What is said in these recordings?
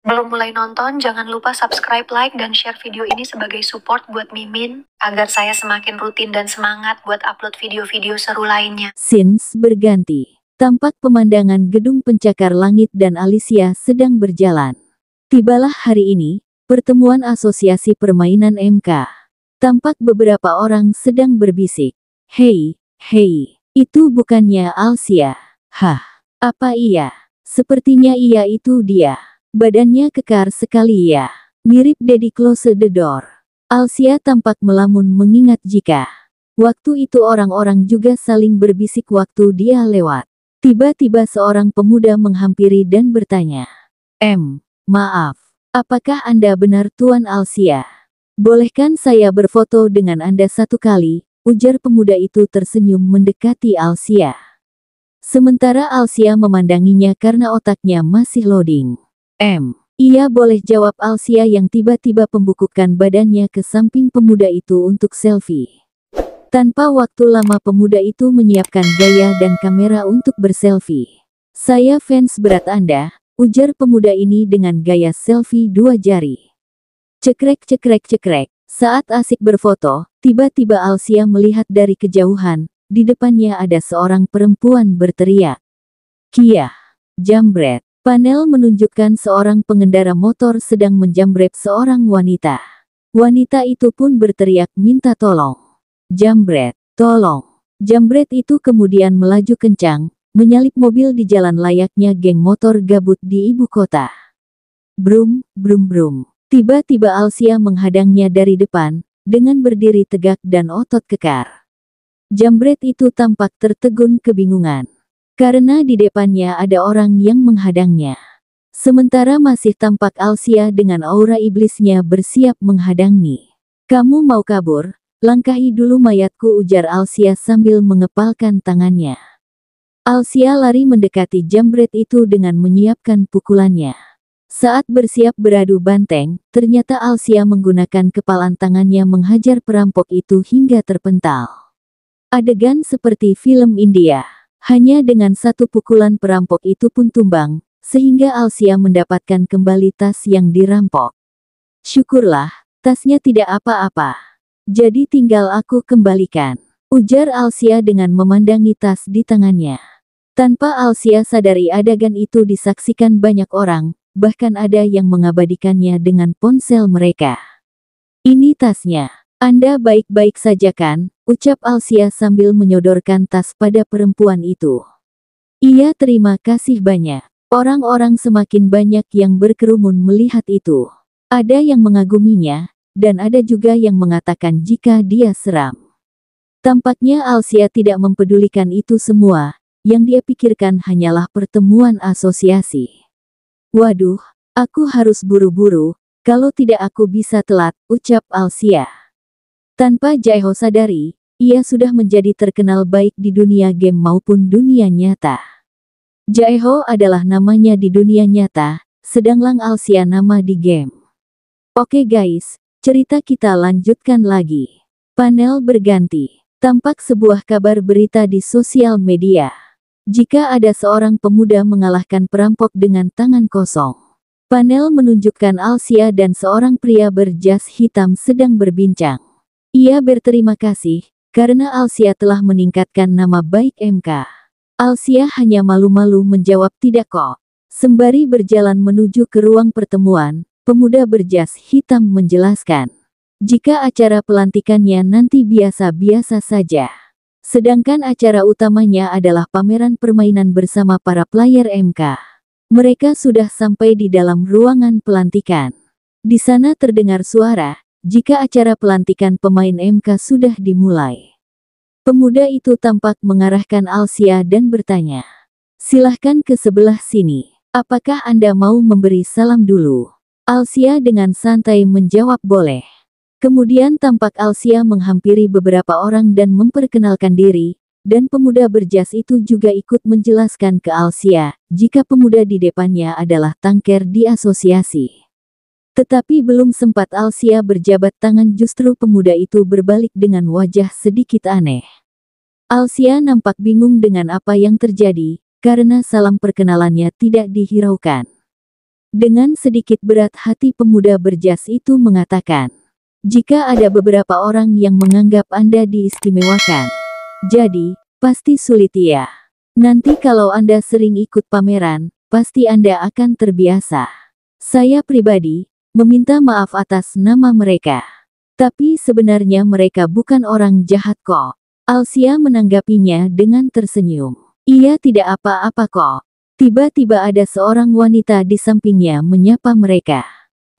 Belum mulai nonton, jangan lupa subscribe, like, dan share video ini sebagai support buat Mimin, agar saya semakin rutin dan semangat buat upload video-video seru lainnya. Scenes berganti. Tampak pemandangan gedung pencakar langit dan Alicia sedang berjalan. Tibalah hari ini, pertemuan asosiasi permainan MK. Tampak beberapa orang sedang berbisik. Hei, itu bukannya Alicia. Hah, apa iya? Sepertinya iya itu dia. Badannya kekar sekali ya. Mirip Daddy Close the Door. Alicia tampak melamun mengingat jika waktu itu orang-orang juga saling berbisik waktu dia lewat. Tiba-tiba seorang pemuda menghampiri dan bertanya. Maaf. Apakah Anda benar Tuan Alicia? Bolehkan saya berfoto dengan Anda satu kali? Ujar pemuda itu tersenyum mendekati Alicia. Sementara Alicia memandanginya karena otaknya masih loading. Iya boleh, jawab Alicia yang tiba-tiba pembungkukkan badannya ke samping pemuda itu untuk selfie. Tanpa waktu lama pemuda itu menyiapkan gaya dan kamera untuk berselfie. Saya fans berat Anda, ujar pemuda ini dengan gaya selfie dua jari. Cekrek. Saat asik berfoto, tiba-tiba Alicia melihat dari kejauhan, di depannya ada seorang perempuan berteriak. Kia, jambret. Panel menunjukkan seorang pengendara motor sedang menjambret seorang wanita. Wanita itu pun berteriak minta tolong. Jambret, tolong. Jambret itu kemudian melaju kencang, menyalip mobil di jalan layaknya geng motor gabut di ibu kota. Brum. Tiba-tiba Alicia menghadangnya dari depan, dengan berdiri tegak dan otot kekar. Jambret itu tampak tertegun kebingungan. Karena di depannya ada orang yang menghadangnya. Sementara masih tampak Alicia dengan aura iblisnya bersiap menghadangi. Kamu mau kabur? Langkahi dulu mayatku, ujar Alicia sambil mengepalkan tangannya. Alicia lari mendekati jambret itu dengan menyiapkan pukulannya. Saat bersiap beradu banteng, ternyata Alicia menggunakan kepalan tangannya menghajar perampok itu hingga terpental. Adegan seperti film India. Hanya dengan satu pukulan perampok itu pun tumbang, sehingga Alicia mendapatkan kembali tas yang dirampok. Syukurlah, tasnya tidak apa-apa. Jadi tinggal aku kembalikan, ujar Alicia dengan memandangi tas di tangannya. Tanpa Alicia sadari adegan itu disaksikan banyak orang, bahkan ada yang mengabadikannya dengan ponsel mereka. Ini tasnya. Anda baik-baik saja kan? Ucap Alicia sambil menyodorkan tas pada perempuan itu. Iya, terima kasih banyak. Orang-orang semakin banyak yang berkerumun melihat itu. Ada yang mengaguminya, dan ada juga yang mengatakan jika dia seram. Tampaknya Alicia tidak mempedulikan itu semua, yang dia pikirkan hanyalah pertemuan asosiasi. Waduh, aku harus buru-buru, kalau tidak aku bisa telat, ucap Alicia. Tanpa Jaeho sadari, ia sudah menjadi terkenal baik di dunia game maupun dunia nyata. Jaeho adalah namanya di dunia nyata, sedangkan Alicia nama di game. Oke guys, cerita kita lanjutkan lagi. Panel berganti. Tampak sebuah kabar berita di sosial media. Jika ada seorang pemuda mengalahkan perampok dengan tangan kosong. Panel menunjukkan Alicia dan seorang pria berjas hitam sedang berbincang. Ia berterima kasih, karena Alicia telah meningkatkan nama baik MK. Alicia hanya malu-malu menjawab tidak kok. Sembari berjalan menuju ke ruang pertemuan, pemuda berjas hitam menjelaskan. Jika acara pelantikannya nanti biasa-biasa saja. Sedangkan acara utamanya adalah pameran permainan bersama para player MK. Mereka sudah sampai di dalam ruangan pelantikan. Di sana terdengar suara. Jika acara pelantikan pemain MK sudah dimulai. Pemuda itu tampak mengarahkan Alicia dan bertanya. Silahkan ke sebelah sini. Apakah Anda mau memberi salam dulu? Alicia dengan santai menjawab boleh. Kemudian tampak Alicia menghampiri beberapa orang dan memperkenalkan diri, dan pemuda berjas itu juga ikut menjelaskan ke Alicia, jika pemuda di depannya adalah tangker di asosiasi. Tetapi belum sempat Alicia berjabat tangan justru pemuda itu berbalik dengan wajah sedikit aneh. Alicia nampak bingung dengan apa yang terjadi, karena salam perkenalannya tidak dihiraukan. Dengan sedikit berat hati pemuda berjas itu mengatakan, jika ada beberapa orang yang menganggap Anda diistimewakan, jadi, pasti sulit ya. Nanti kalau Anda sering ikut pameran, pasti Anda akan terbiasa. Saya pribadi, meminta maaf atas nama mereka. Tapi sebenarnya mereka bukan orang jahat kok. Alsia menanggapinya dengan tersenyum. Ia tidak apa-apa kok. Tiba-tiba ada seorang wanita di sampingnya menyapa mereka.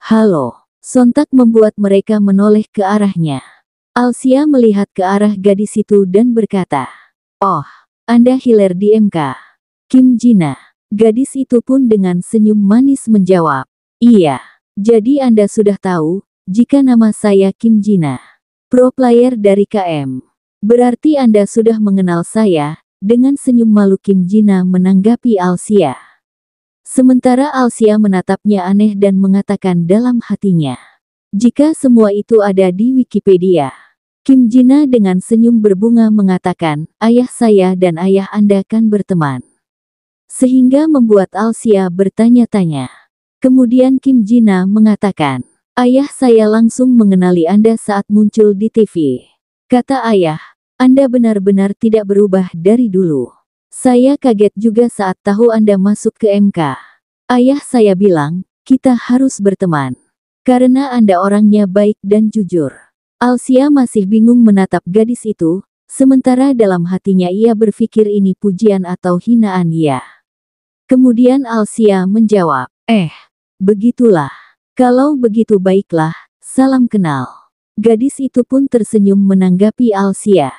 Halo, sontak membuat mereka menoleh ke arahnya. Alsia melihat ke arah gadis itu dan berkata, "Oh, Anda Hilaire di MK. Kim Jina." Gadis itu pun dengan senyum manis menjawab, "Iya, jadi Anda sudah tahu, jika nama saya Kim Jina, pro player dari KM. Berarti Anda sudah mengenal saya." Dengan senyum malu Kim Jina menanggapi Alsia. Sementara Alsia menatapnya aneh dan mengatakan dalam hatinya, jika semua itu ada di Wikipedia. Kim Jina dengan senyum berbunga mengatakan, ayah saya dan ayah Anda kan berteman. Sehingga membuat Alsia bertanya-tanya. Kemudian Kim Jina mengatakan, ayah saya langsung mengenali Anda saat muncul di TV. Kata ayah, Anda benar-benar tidak berubah dari dulu. Saya kaget juga saat tahu Anda masuk ke MK. Ayah saya bilang, kita harus berteman. Karena Anda orangnya baik dan jujur. Alsia masih bingung menatap gadis itu, sementara dalam hatinya ia berpikir ini pujian atau hinaan ia. Kemudian Alsia menjawab, begitulah. Kalau begitu baiklah, salam kenal. Gadis itu pun tersenyum menanggapi Alsia.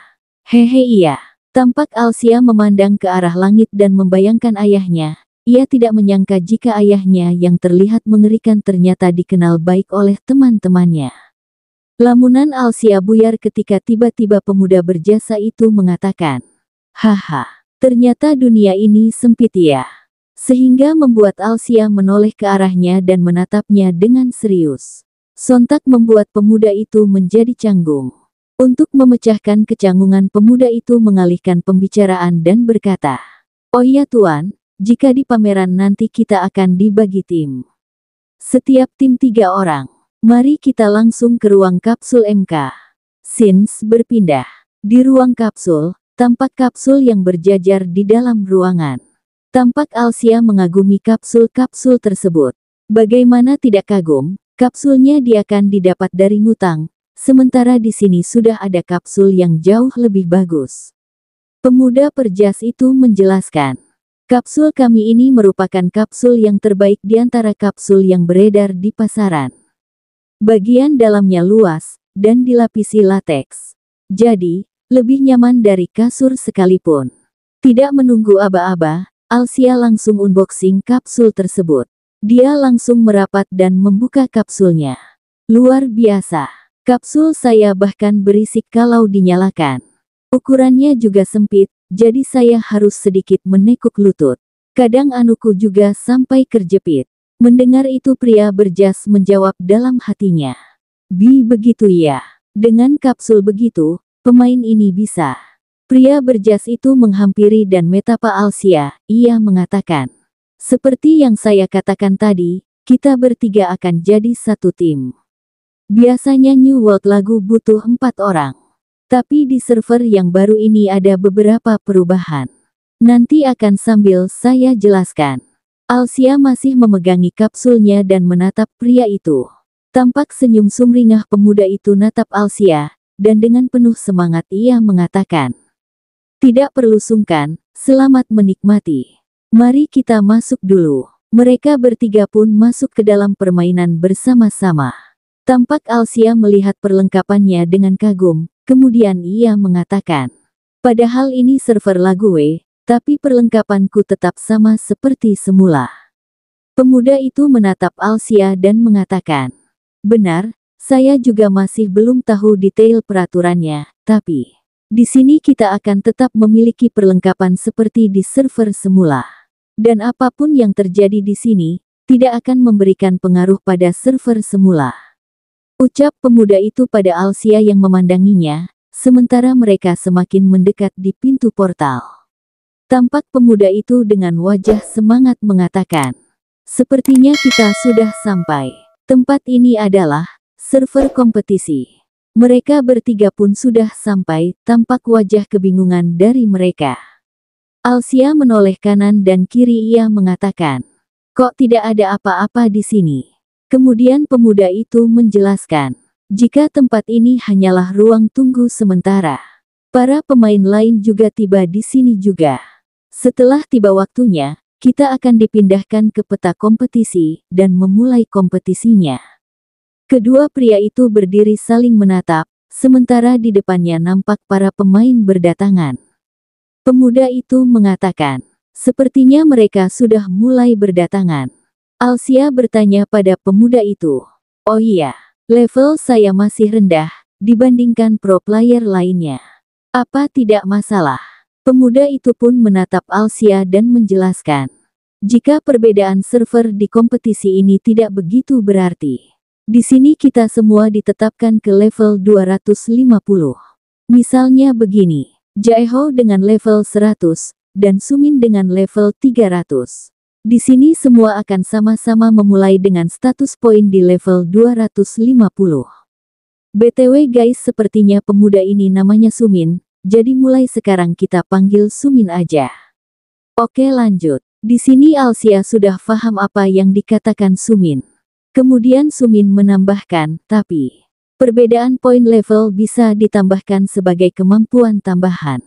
Hehe iya. Tampak Alsia memandang ke arah langit dan membayangkan ayahnya. Ia tidak menyangka jika ayahnya yang terlihat mengerikan ternyata dikenal baik oleh teman-temannya. Lamunan Alsia buyar ketika tiba-tiba pemuda berjasa itu mengatakan, haha, ternyata dunia ini sempit ya. Sehingga membuat Alsia menoleh ke arahnya dan menatapnya dengan serius. Sontak membuat pemuda itu menjadi canggung. Untuk memecahkan kecanggungan pemuda itu mengalihkan pembicaraan dan berkata, oh iya tuan, jika di pameran nanti kita akan dibagi tim. Setiap tim 3 orang. Mari kita langsung ke ruang kapsul MK. Scenes berpindah. Di ruang kapsul, tampak kapsul yang berjajar di dalam ruangan. Tampak Alsia mengagumi kapsul-kapsul tersebut. Bagaimana tidak kagum, kapsulnya dia akan didapat dari ngutang. Sementara di sini sudah ada kapsul yang jauh lebih bagus. Pemuda perjas itu menjelaskan, kapsul kami ini merupakan kapsul yang terbaik di antara kapsul yang beredar di pasaran. Bagian dalamnya luas, dan dilapisi lateks. Jadi, lebih nyaman dari kasur sekalipun. Tidak menunggu aba-aba, Alsia langsung unboxing kapsul tersebut. Dia langsung merapat dan membuka kapsulnya. Luar biasa. Kapsul saya bahkan berisik kalau dinyalakan. Ukurannya juga sempit, jadi saya harus sedikit menekuk lutut. Kadang anuku juga sampai kerjepit. Mendengar itu pria berjas menjawab dalam hatinya. Begitu ya. Dengan kapsul begitu, pemain ini bisa. Pria berjas itu menghampiri dan metapa Alsia, ia mengatakan. Seperti yang saya katakan tadi, kita bertiga akan jadi satu tim. Biasanya New World lagu butuh 4 orang. Tapi di server yang baru ini ada beberapa perubahan. Nanti akan sambil saya jelaskan. Alsia masih memegangi kapsulnya dan menatap pria itu. Tampak senyum sumringah pemuda itu natap Alsia, dan dengan penuh semangat ia mengatakan. Tidak perlu sungkan, selamat menikmati. Mari kita masuk dulu. Mereka bertiga pun masuk ke dalam permainan bersama-sama. Tampak Alsia melihat perlengkapannya dengan kagum, kemudian ia mengatakan, padahal ini server lagu tapi perlengkapanku tetap sama seperti semula. Pemuda itu menatap Alsia dan mengatakan, benar, saya juga masih belum tahu detail peraturannya, tapi di sini kita akan tetap memiliki perlengkapan seperti di server semula. Dan apapun yang terjadi di sini, tidak akan memberikan pengaruh pada server semula. Ucap pemuda itu pada Alsia yang memandanginya, sementara mereka semakin mendekat di pintu portal. Tampak pemuda itu dengan wajah semangat mengatakan, Sepertinya kita sudah sampai. Tempat ini adalah server kompetisi. Mereka bertiga pun sudah sampai, tampak wajah kebingungan dari mereka. Alsia menoleh kanan dan kiri, ia mengatakan, "Kok tidak ada apa-apa di sini?" Kemudian pemuda itu menjelaskan, jika tempat ini hanyalah ruang tunggu sementara. Para pemain lain juga tiba di sini juga. Setelah tiba waktunya, kita akan dipindahkan ke peta kompetisi dan memulai kompetisinya. Kedua pria itu berdiri saling menatap, sementara di depannya nampak para pemain berdatangan. Pemuda itu mengatakan, sepertinya mereka sudah mulai berdatangan. Alsia bertanya pada pemuda itu, "Oh iya, level saya masih rendah dibandingkan pro player lainnya. Apa tidak masalah?" Pemuda itu pun menatap Alsia dan menjelaskan, jika perbedaan server di kompetisi ini tidak begitu berarti. Di sini kita semua ditetapkan ke level 250. Misalnya begini, Jaeho dengan level 100, dan Sumin dengan level 300. Di sini semua akan sama-sama memulai dengan status poin di level 250. BTW guys, sepertinya pemuda ini namanya Sumin, jadi mulai sekarang kita panggil Sumin aja. Oke lanjut. Di sini Alsia sudah paham apa yang dikatakan Sumin. Kemudian Sumin menambahkan, tapi perbedaan poin level bisa ditambahkan sebagai kemampuan tambahan.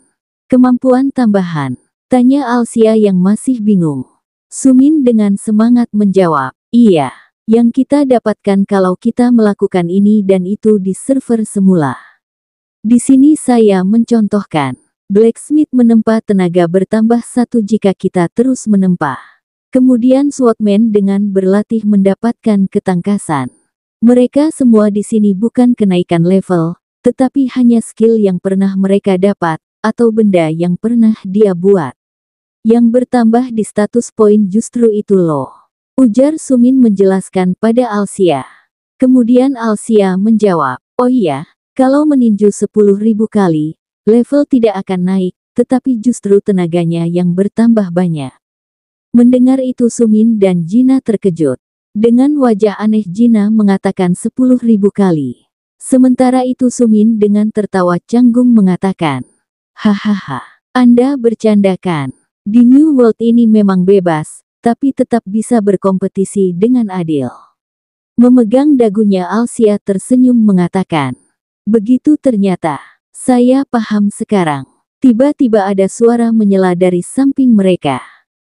Kemampuan tambahan? Tanya Alsia yang masih bingung. Sumin dengan semangat menjawab, iya, yang kita dapatkan kalau kita melakukan ini dan itu di server semula. Di sini saya mencontohkan, Blacksmith menempa tenaga bertambah 1 jika kita terus menempa. Kemudian Swordman dengan berlatih mendapatkan ketangkasan. Mereka semua di sini bukan kenaikan level, tetapi hanya skill yang pernah mereka dapat, atau benda yang pernah dia buat. Yang bertambah di status poin justru itu loh, ujar Sumin menjelaskan pada Alsia. Kemudian Alsia menjawab, oh iya, kalau meninju 10.000 kali, level tidak akan naik, tetapi justru tenaganya yang bertambah banyak. Mendengar itu Sumin dan Jina terkejut. Dengan wajah aneh Jina mengatakan 10.000 kali. Sementara itu Sumin dengan tertawa canggung mengatakan, hahaha, Anda bercanda kan? Di New World ini memang bebas, tapi tetap bisa berkompetisi dengan adil. Memegang dagunya Alsia tersenyum mengatakan, begitu ternyata. Saya paham sekarang. Tiba-tiba ada suara menyela dari samping mereka.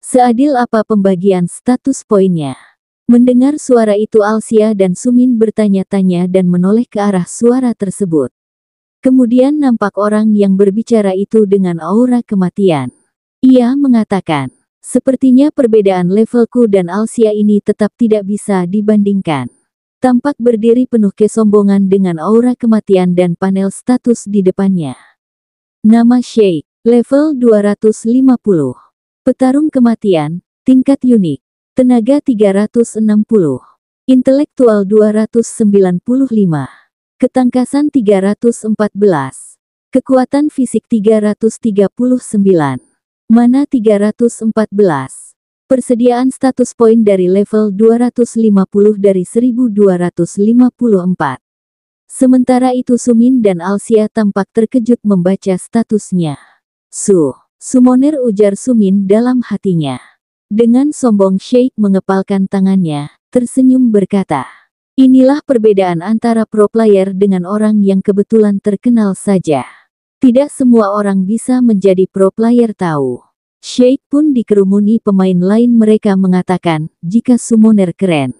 Seadil apa pembagian status poinnya? Mendengar suara itu Alsia dan Sumin bertanya-tanya dan menoleh ke arah suara tersebut. Kemudian nampak orang yang berbicara itu dengan aura kematian. Ia mengatakan, sepertinya perbedaan levelku dan Alsia ini tetap tidak bisa dibandingkan. Tampak berdiri penuh kesombongan dengan aura kematian dan panel status di depannya. Nama Sheikh, level 250. Petarung kematian, tingkat unik. Tenaga 360. Intelektual 295. Ketangkasan 314. Kekuatan fisik 339. Mana 314. Persediaan status poin dari level 250 dari 1254. Sementara itu Sumin dan Alsia tampak terkejut membaca statusnya. Summoner, ujar Sumin dalam hatinya. Dengan sombong Sheikh mengepalkan tangannya, tersenyum berkata, inilah perbedaan antara pro player dengan orang yang kebetulan terkenal saja. Tidak semua orang bisa menjadi pro player tahu. Sheikh pun dikerumuni pemain lain, mereka mengatakan, jika summoner keren.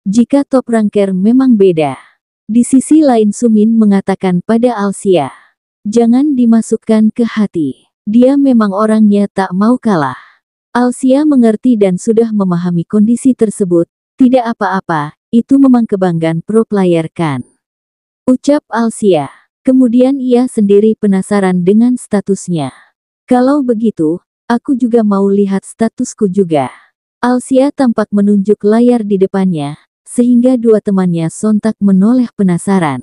Jika top ranker memang beda. Di sisi lain Sumin mengatakan pada Alsia, jangan dimasukkan ke hati. Dia memang orangnya tak mau kalah. Alsia mengerti dan sudah memahami kondisi tersebut. Tidak apa-apa, itu memang kebanggaan pro player kan? Ucap Alsia. Kemudian ia sendiri penasaran dengan statusnya. Kalau begitu, aku juga mau lihat statusku juga. Alsia tampak menunjuk layar di depannya, sehingga dua temannya sontak menoleh penasaran.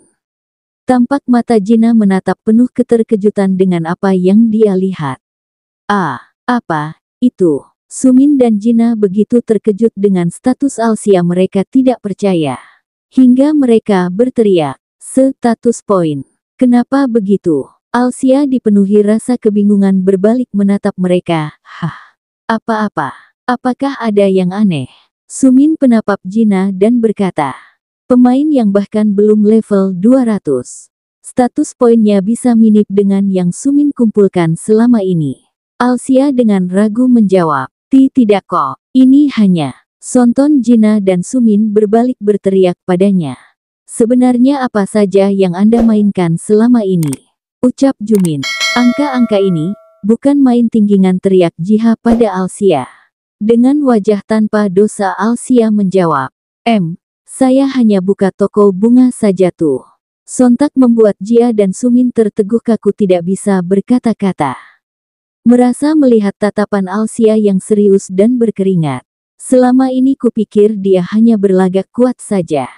Tampak mata Jina menatap penuh keterkejutan dengan apa yang dia lihat. Apa itu? Sumin dan Gina begitu terkejut dengan status Alsia, mereka tidak percaya. Hingga mereka berteriak, "Status poin. Kenapa begitu?" Alsia dipenuhi rasa kebingungan berbalik menatap mereka. "Hah? Apa-apa? Apakah ada yang aneh?" Sumin penapap Gina dan berkata, "Pemain yang bahkan belum level 200. Status poinnya bisa mirip dengan yang Sumin kumpulkan selama ini." Alsia dengan ragu menjawab, Tidak kok, ini hanya." Sonton Gina dan Sumin berbalik berteriak padanya. "Sebenarnya apa saja yang Anda mainkan selama ini?" ucap Jumin. "Angka-angka ini bukan main tinggingan," teriak Jiha pada Alsia. Dengan wajah tanpa dosa Alsia menjawab, Saya hanya buka toko bunga saja tuh." Sontak membuat Jia dan Sumin terteguh kaku, tidak bisa berkata-kata. Merasa melihat tatapan Alsia yang serius dan berkeringat. "Selama ini kupikir dia hanya berlagak kuat saja.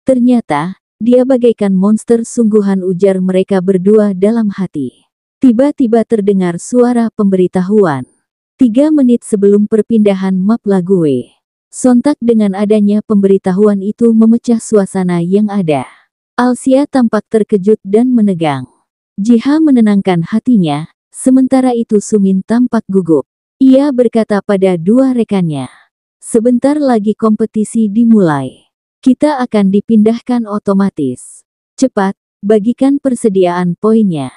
Ternyata, dia bagaikan monster sungguhan," ujar mereka berdua dalam hati. Tiba-tiba terdengar suara pemberitahuan. 3 menit sebelum perpindahan map Lague. Sontak dengan adanya pemberitahuan itu memecah suasana yang ada. Alsia tampak terkejut dan menegang. Jiha menenangkan hatinya, sementara itu Sumin tampak gugup. Ia berkata pada 2 rekannya, "Sebentar lagi kompetisi dimulai. Kita akan dipindahkan otomatis. Cepat, bagikan persediaan poinnya."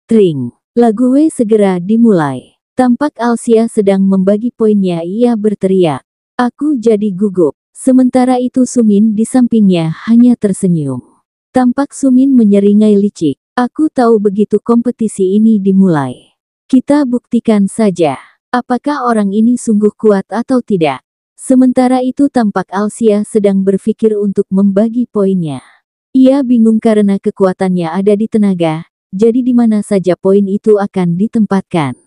Tring. Lague segera dimulai. Tampak Alsia sedang membagi poinnya, ia berteriak, "Aku jadi gugup." Sementara itu Sumin di sampingnya hanya tersenyum. Tampak Sumin menyeringai licik, "Aku tahu begitu kompetisi ini dimulai. Kita buktikan saja, apakah orang ini sungguh kuat atau tidak." Sementara itu tampak Alsia sedang berpikir untuk membagi poinnya. Ia bingung karena kekuatannya ada di tenaga, jadi di mana saja poin itu akan ditempatkan.